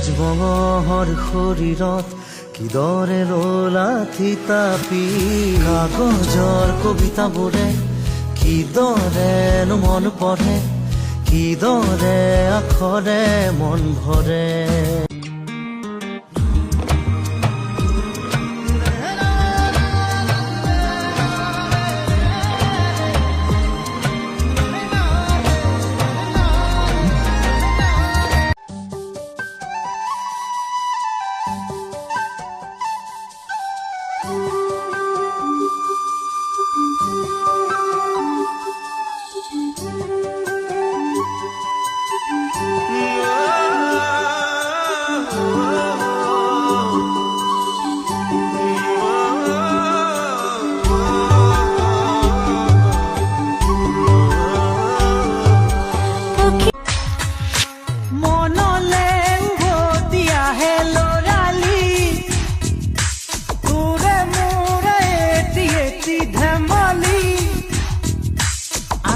ৰাজবঙৰ শৰীৰত কিদৰে ৰলাথি তাপি কাগজৰ কবিতাবোৰে কিদৰেনো মন পঢ়ে, কিদৰে আখৰে মন ভৰে।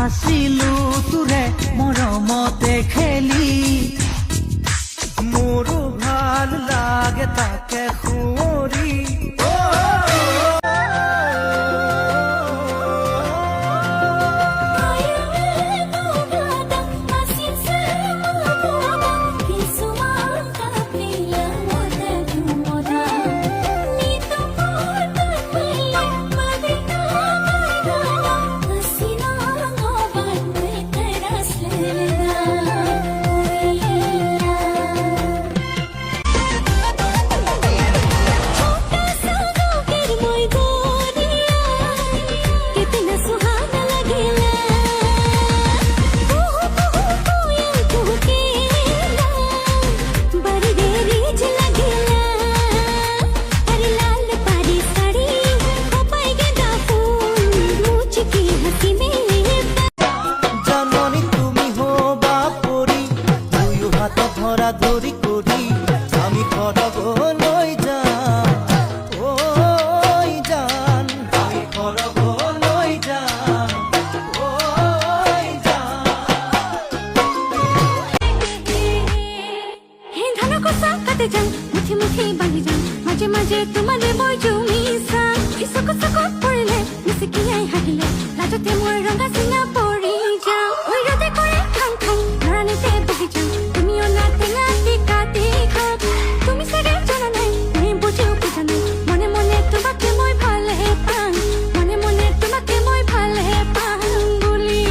আছিলো তোৰে মৰমতে খেলি, মোৰো ভাল লাগে তাকে সুঁৱৰি। ধৰি কৰি আমি ঘৰলৈ যাম, ঐ জান আমি ঘৰলৈ যাম, ঐ জান। ধানৰ কচা কাটি যাম, মুঠি মুঠি বান্ধি যাম, মাজে মাজে তোমাৰে মই জুমি চাম। চকু চকুত পৰিলে মিচিকিয়াই হাঁহিলে, লাজতে মই ৰঙা চিঙা পৰি যাম। ঐ ৰদে কৰে খাং খাং নৰানিতে বহি যাম, তুমিও না টেঙা টিকা টিকা। তুমি চাগে জানা নাই, তুমি বুজিও বুজা নাই, মনে মনে তোমাকে মই ভালহে পাম, মনে মনে তোমাকে মই ভালহে পাম বুলি।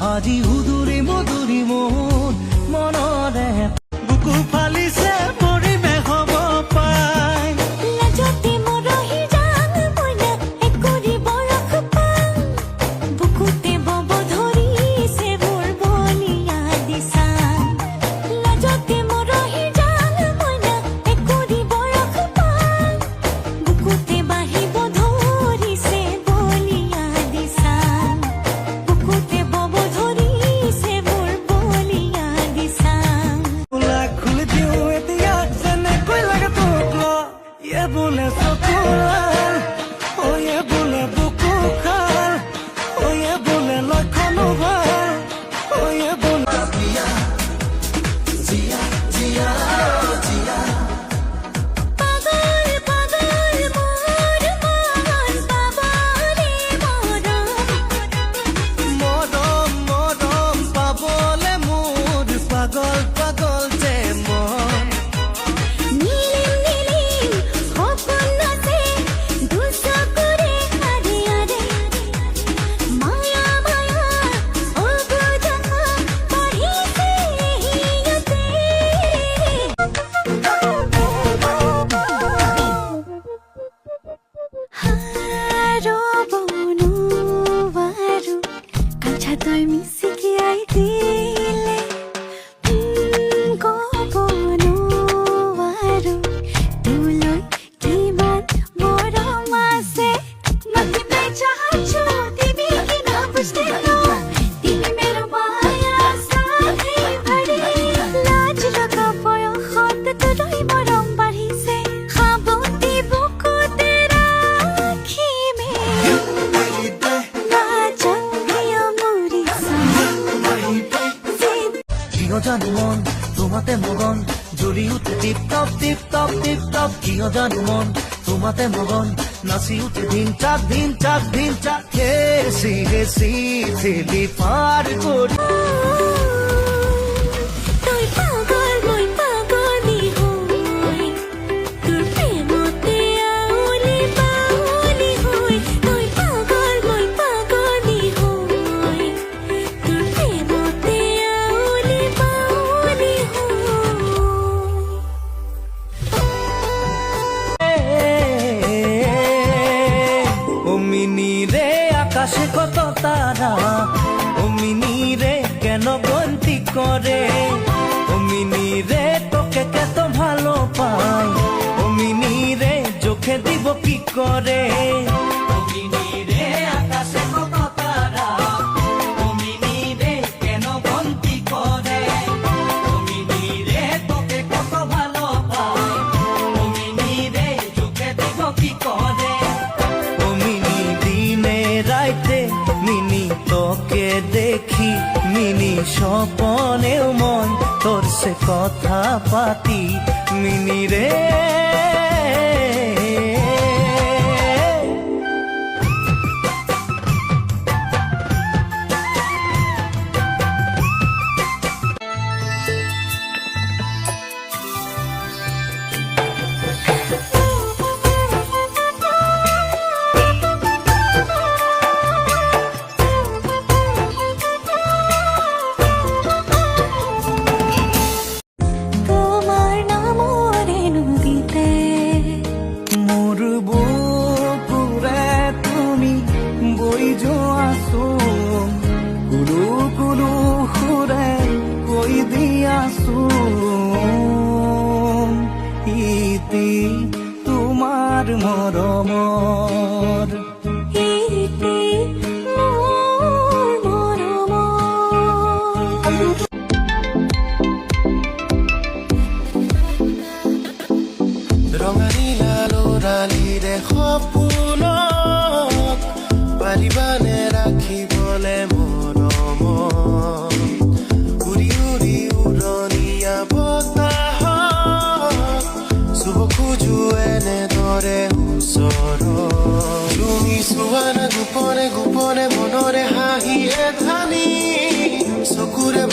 আজি উদুৰি মধুৰি মোৰ মনৰে বুকু ফালিছে পৰিৱেশ হ'ব পায়। লাজতে মৰহি যাম মইনা একৰি বৰষ পাম, বুকুতে বব ধৰিছে মোৰ বলিয়া দিছাম। লাজতে মৰহি যাম মইনা একৰি বৰষ পাম, বুকুতে বাঢ়িব ধৰিছে বলিয়া দিছাম। বুকুতে বব ধৰিছে মোৰ বলিয়া দিছাম। কিয় জানো মন তোমাতে মগন জ্বলি উঠে tip top tip top tip top কিয় জানো মন তোমাতে মগন নাচি উঠে দিন চাঁদ হেসি হেসি ঠেলি পার করি তুই পাগল মই পাগলি হই তোর প্রেমতে আউলি বাউলি হই তুই পাগল মই পাগলি হই তোর প্রেমতে আউলি বাউলি ও মিনি রে আকাশে কত তারা ও মিনি রে কেন গন্তি করে ও মিনি রে তোকে কত ভালো পাই ও মিনি রে চোখে দিব কি করে ও মিনি রে আকাশে কত তারা ও মিনি রে কেন গন্তি করে ও মিনি রে তোকে কত ভালো পাই ও মিনি রে চোখে দিব কি করে ও মিনি দিনে রাইতে মিনি তোকে দেখি মিনি স্বপনেও মন তোর সে কথা পাতি মিনি রে তোমার নাম রে নদীতে মোৰ বুকুৰে তুমি বৈ যোৱাচোন কুলু কুলু সুৰে কৈ দিয়াচোন ইতি তোমাৰ মৰমৰ ইতি মোৰ মৰমৰ ৰঙালীলা লৰালিৰে সপোনত পাৰিবানে ৰাখিবলে মৰম উৰি উৰি উৰণীয়া বতাহত চুব খোজো এনেদৰে ওচৰত তুমি চোৱা না গোপনে গোপনে মনৰে হাঁহিয়ে ধানি চকুৰে